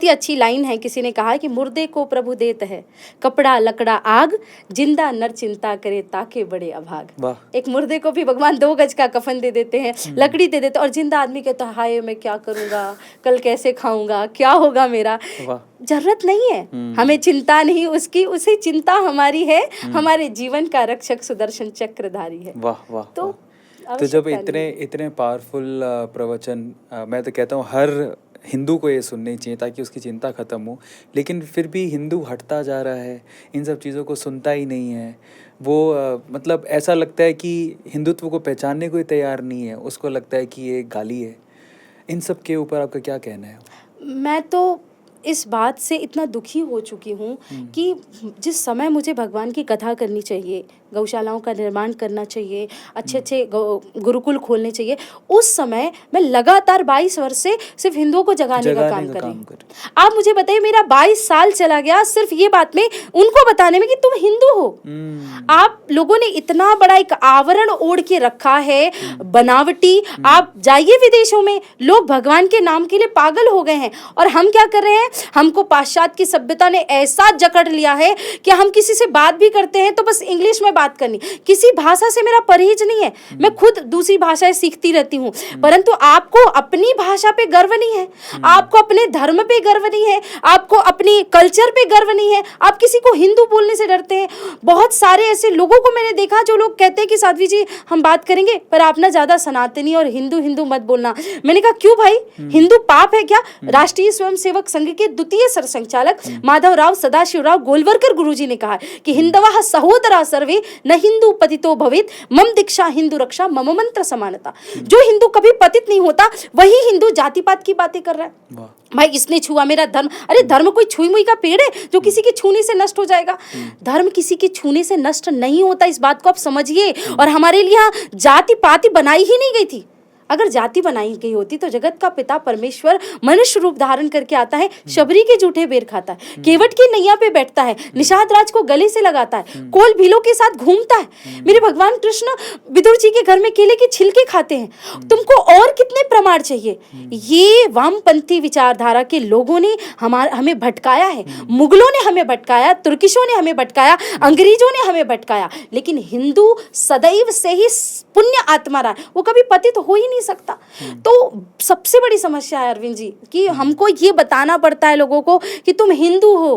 अच्छी लाइन है, किसी ने कहा कि मुर्दे को प्रभु देत है कपड़ा लकड़ा आग, जिंदा नर चिंता करे ताके बड़े अभाग। एक मुर्दे को भी भगवान 2 गज का कफन दे देते हैं, लकड़ी दे देते हैं, और जिंदा आदमी कहता है हाय मैं क्या करूंगा, कल कैसे खाऊंगा, क्या होगा मेरा। जरूरत नहीं है, हमें चिंता नहीं उसकी, उसे चिंता हमारी है, हमारे जीवन का रक्षक सुदर्शन चक्रधारी है। वाह वाह। तो जब इतने पावरफुल प्रवचन, मैं तो कहता हूँ हर हिंदू को ये सुननी चाहिए ताकि उसकी चिंता खत्म हो, लेकिन फिर भी हिंदू हटता जा रहा है, इन सब चीज़ों को सुनता ही नहीं है। वो मतलब ऐसा लगता है कि हिंदुत्व को पहचानने को ही तैयार नहीं है, उसको लगता है कि ये गाली है। इन सब के ऊपर आपका क्या कहना है? मैं तो इस बात से इतना दुखी हो चुकी हूँ कि जिस समय मुझे भगवान की कथा करनी चाहिए, गौशालाओं का निर्माण करना चाहिए, अच्छे अच्छे गुरुकुल खोलने चाहिए, उस समय मैं लगातार 22 वर्ष से सिर्फ हिंदुओं को जगाने का काम कर रही हूँ। आप मुझे बताइए, मेरा 22 साल चला गया सिर्फ ये बात में, उनको बताने में कि तुम हिंदू हो। आप लोगों ने इतना बड़ा एक आवरण ओढ़ के रखा है, बनावटी। आप जाइए विदेशों में, लोग भगवान के नाम के लिए पागल हो गए हैं, और हम क्या कर रहे हैं, हमको पाश्चात्य की सभ्यता ने ऐसा जकड़ लिया है कि हम किसी से बात भी करते हैं तो बस इंग्लिश में बात करनी। किसी भाषा से मेरा परहेज नहीं है, मैं खुद दूसरी भाषाएं सीखती रहती हूँ, परंतु आपको अपनी भाषा पे गर्व नहीं है, आपको अपने धर्म पे गर्व नहीं है, आपको अपनी कल्चर पे गर्व नहीं है, आप किसी को हिंदू बोलने से डरते हैं। बहुत सारे ऐसे लोगों को मैंने देखा जो लोग कहते हैं कि साध्वी जी हम बात करेंगे, पर आप ना ज्यादा सनातनी और हिंदू हिंदू मत बोलना। मैंने कहा क्यों भाई, हिंदू पाप है क्या? राष्ट्रीय स्वयंसेवक संघ के द्वितीय सरसंघचालक माधवराव सदाशिवराव गोलवरकर गुरुजी ने कहा कि हिंदवः सहोदरा सर्वे न हिंदू पतितो भवेत, मम दीक्षा हिंदू रक्षा मम मंत्र समानता। जो हिंदू कभी पतित नहीं होता वही हिंदू जातिपात की बातें कर रहा है। भाई इसने छुआ मेरा धर्म, अरे धर्म कोई छुई मुई का पेड़ है जो किसी के छूने से नष्ट हो जाएगा? धर्म किसी के छूने से नष्ट नहीं होता, इस बात को आप समझिए। और हमारे लिए जाति पाति बनाई ही नहीं गई थी। अगर जाति बनाई गई होती तो जगत का पिता परमेश्वर मनुष्य रूप धारण करके आता है, शबरी के जूठे बेर खाता है, केवट की नैया पे बैठता है, निषाद राज को गले से लगाता है, कोल भीलों के साथ घूमता है। मेरे भगवान कृष्ण विदुर जी के घर में केले के छिलके खाते हैं। तुमको और कितने प्रमाण चाहिए? ये वामपंथी विचारधारा के लोगों ने हमें भटकाया है। मुगलों ने हमें भटकाया, तुर्किशों ने हमें भटकाया, अंग्रेजों ने हमें भटकाया, लेकिन हिंदू सदैव से ही पुण्य आत्मा रहा, वो कभी पतित हो ही नहीं सकता। तो सबसे बड़ी समस्या है अरविंद जी कि हमको ये बताना पड़ता है लोगों को कि तुम हिंदू हो,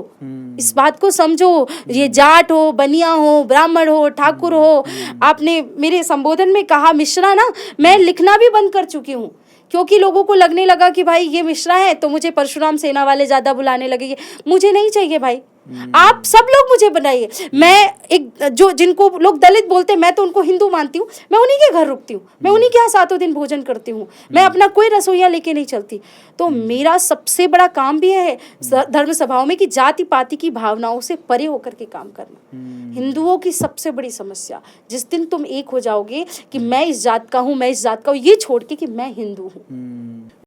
इस बात को समझो। ये जाट हो, बनिया हो, ब्राह्मण हो, ठाकुर हो। आपने मेरे संबोधन में कहा मिश्रा ना, मैं लिखना भी बंद कर चुकी हूँ क्योंकि लोगों को लगने लगा कि भाई ये मिश्रा है तो मुझे परशुराम सेना वाले ज्यादा बुलाने लगेंगे। मुझे नहीं चाहिए भाई, आप सब लोग मुझे बनाइए। मैं एक जो जिनको लोग दलित बोलते हैं, मैं तो उनको हिंदू मानती हूँ, मैं उन्हीं के घर रुकती हूँ, मैं उन्हीं के यहाँ 7 दिन भोजन करती हूँ, मैं अपना कोई रसोइया लेके नहीं चलती। तो मेरा सबसे बड़ा काम भी है धर्म सभाओं में कि जाति पाति की भावनाओं से परे होकर के काम करना। हिंदुओं की सबसे बड़ी समस्या, जिस दिन तुम एक हो जाओगे कि मैं इस जात का हूँ, मैं इस जात का हूँ, ये छोड़ के कि मैं हिंदू हूँ,